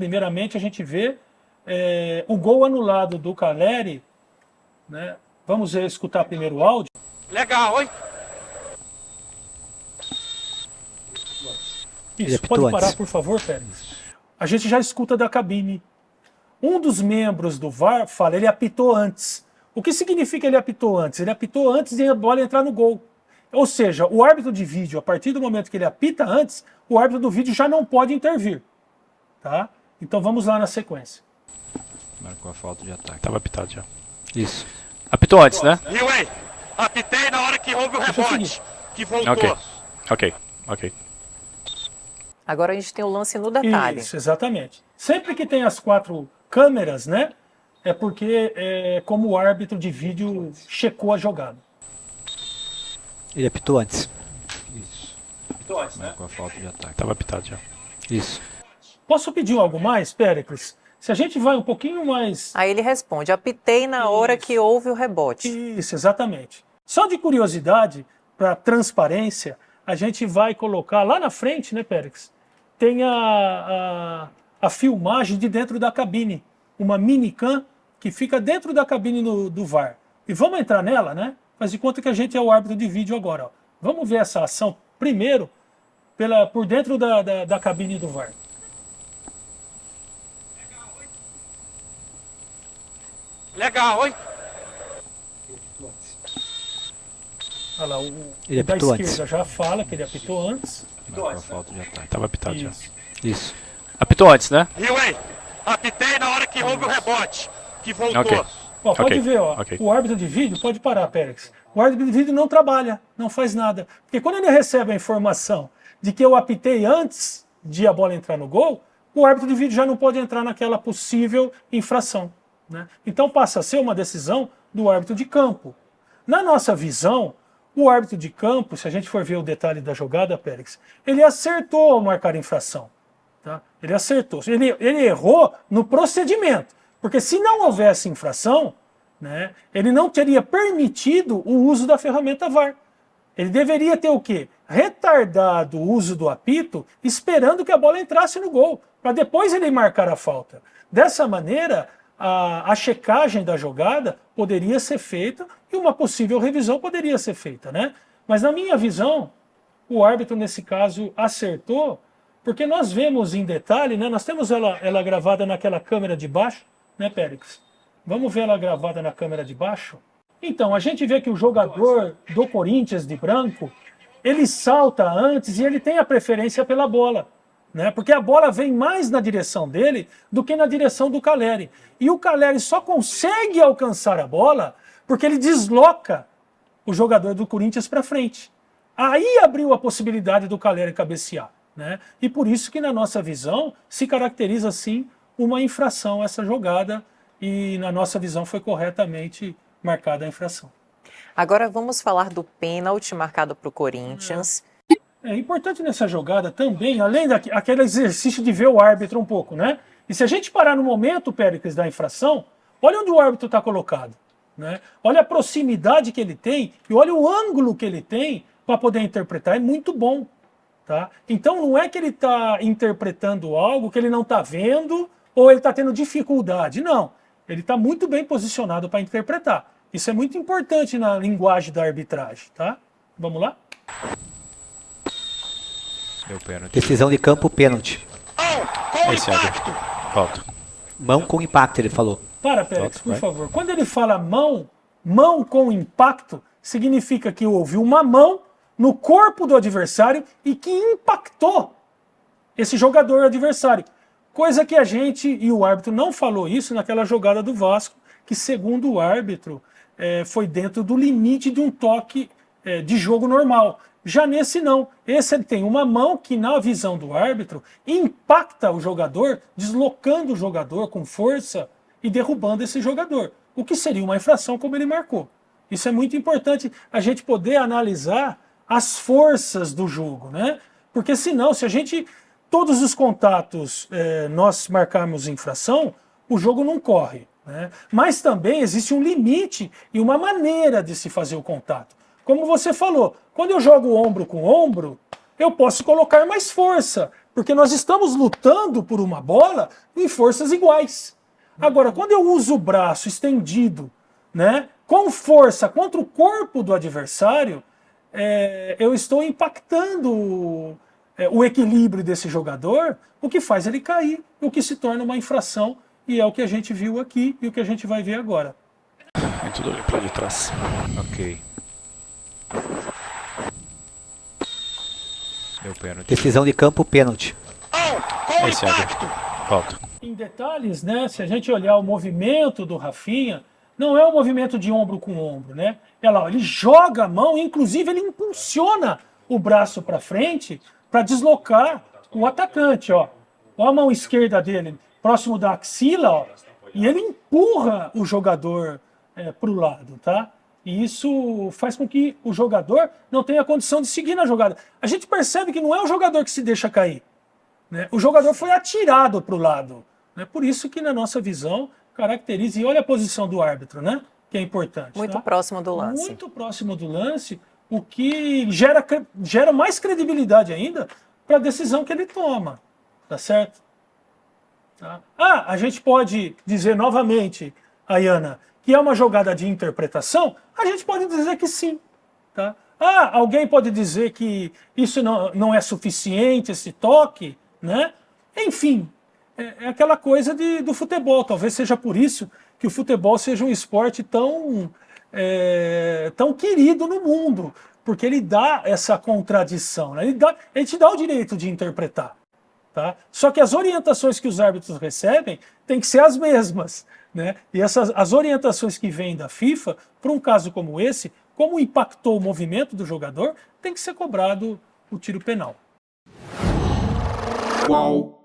primeiramente a gente vê o gol anulado do Caleri, né? Vamos escutar primeiro o áudio. Legal, hein? Isso, pode parar, por favor, Pérez. A gente já escuta da cabine. Um dos membros do VAR fala, ele apitou antes. O que significa ele apitou antes? Ele apitou antes de a bola entrar no gol. Ou seja, o árbitro de vídeo, a partir do momento que ele apita antes, o árbitro do vídeo já não pode intervir. Tá? Então vamos lá na sequência. Marcou a falta de ataque. Tava apitado já. Isso. Apitou antes, né? Viu, hein? Apitei na hora que houve o rebote. Que voltou. Ok. Agora a gente tem o lance no detalhe. Isso, exatamente. Sempre que tem as 4 câmeras, né? É porque como o árbitro de vídeo checou a jogada. Ele apitou antes. Isso. Apitou antes, né? Marcou a falta de ataque. Tava apitado já. Isso. Posso pedir algo mais, Péricles? Se a gente vai um pouquinho mais... Aí ele responde, apitei na hora que houve o rebote. Isso, exatamente. Só de curiosidade, para transparência, a gente vai colocar lá na frente, né, Péricles? Tem a filmagem de dentro da cabine. Uma minicam que fica dentro da cabine do VAR. E vamos entrar nela, né? Faz de conta que a gente é o árbitro de vídeo agora. Ó. Vamos ver essa ação primeiro por dentro da cabine do VAR. Legal, hein? Olha lá, Ele o da apitou esquerda antes. já fala que ele apitou antes. Marcou a falta de ataque. Tava apitado já. Isso. Isso. Apitou antes, né? Viu, hein? Apitei na hora que houve o rebote. Que voltou. Ok. Ó, pode ver, ó, ok. o árbitro de vídeo, pode parar, Pérez. O árbitro de vídeo não trabalha, não faz nada. Porque quando ele recebe a informação de que eu apitei antes de a bola entrar no gol, o árbitro de vídeo já não pode entrar naquela possível infração. Né? Então passa a ser uma decisão do árbitro de campo. Na nossa visão, o árbitro de campo, se a gente for ver o detalhe da jogada, Pérez, ele acertou ao marcar a infração. Tá? Ele acertou. Ele errou no procedimento. Porque se não houvesse infração, né, ele não teria permitido o uso da ferramenta VAR. Ele deveria ter o quê? Retardado o uso do apito, esperando que a bola entrasse no gol, para depois ele marcar a falta. Dessa maneira, a checagem da jogada poderia ser feita e uma possível revisão poderia ser feita. Né? Mas na minha visão, o árbitro nesse caso acertou, porque nós vemos em detalhe, né, nós temos ela gravada naquela câmera de baixo, né, Périx? Vamos ver ela gravada na câmera de baixo? Então, a gente vê que o jogador do Corinthians de branco, ele salta antes e ele tem a preferência pela bola. Né? Porque a bola vem mais na direção dele do que na direção do Caleri. E o Caleri só consegue alcançar a bola porque ele desloca o jogador do Corinthians para frente. Aí abriu a possibilidade do Caleri cabecear. Né? E por isso que na nossa visão se caracteriza assim uma infração essa jogada e na nossa visão foi corretamente marcada a infração. Agora vamos falar do pênalti marcado para o Corinthians. É importante nessa jogada também, além daquele exercício de ver o árbitro um pouco, né? E se a gente parar no momento, Péricles, da infração, olha onde o árbitro está colocado. Né? Olha a proximidade que ele tem e olha o ângulo que ele tem para poder interpretar, é muito bom. Tá? Então não é que ele está interpretando algo que ele não está vendo ou ele está tendo dificuldade, não. Ele está muito bem posicionado para interpretar. Isso é muito importante na linguagem da arbitragem. Tá? Vamos lá? Deu pênalti. Decisão de campo, pênalti. Com Esse árbitro. impacto. Volta. Mão com impacto, ele falou. Para, Pérez, por vai. favor. Quando ele fala mão com impacto, significa que houve uma mão no corpo do adversário e que impactou esse jogador adversário. Coisa que a gente e o árbitro não falou isso naquela jogada do Vasco, que segundo o árbitro foi dentro do limite de um toque de jogo normal. Já nesse não. Esse ele tem uma mão que na visão do árbitro impacta o jogador, deslocando o jogador com força e derrubando esse jogador. O que seria uma infração como ele marcou. Isso é muito importante a gente poder analisar as forças do jogo, né? Porque senão, se a gente, todos os contatos nós marcarmos infração, o jogo não corre. Né? Mas também existe um limite e uma maneira de se fazer o contato. Como você falou, quando eu jogo ombro com ombro, eu posso colocar mais força Porque nós estamos lutando por uma bola em forças iguais. Agora, quando eu uso o braço estendido, né, com força contra o corpo do adversário, eu estou impactando o equilíbrio desse jogador, o que faz ele cair, o que se torna uma infração, e é o que a gente viu aqui e o que a gente vai ver agora. Vem tudo ali pra de trás. Ok. Deu pênalti. Decisão de campo, pênalti. Com Esse é impacto. Falta. Em detalhes, né, se a gente olhar o movimento do Rafinha, não é um movimento de ombro com ombro, né? Olha lá, ele joga a mão, inclusive ele impulsiona o braço para frente para deslocar o atacante, ó. Olha a mão esquerda dele, próximo da axila, ó, e ele empurra o jogador para o lado, tá? E isso faz com que o jogador não tenha condição de seguir na jogada. A gente percebe que não é o jogador que se deixa cair, né? O jogador foi atirado para o lado. Né? Por isso que, na nossa visão, caracteriza, e olha a posição do árbitro, né? Que é importante. Muito tá? próximo do lance. Muito próximo do lance, o que gera mais credibilidade ainda para a decisão que ele toma. Tá certo? Tá? A gente pode dizer novamente, Ayana, que é uma jogada de interpretação? A gente pode dizer que sim. Tá? Alguém pode dizer que isso não é suficiente, esse toque, né? Enfim, é aquela coisa do futebol. Talvez seja por isso que o futebol seja um esporte tão querido no mundo, porque ele dá essa contradição, né? Ele te dá o direito de interpretar. Tá? Só que as orientações que os árbitros recebem têm que ser as mesmas. Né? E as orientações que vêm da FIFA, para um caso como esse, como impactou o movimento do jogador, tem que ser cobrado o tiro penal. Qual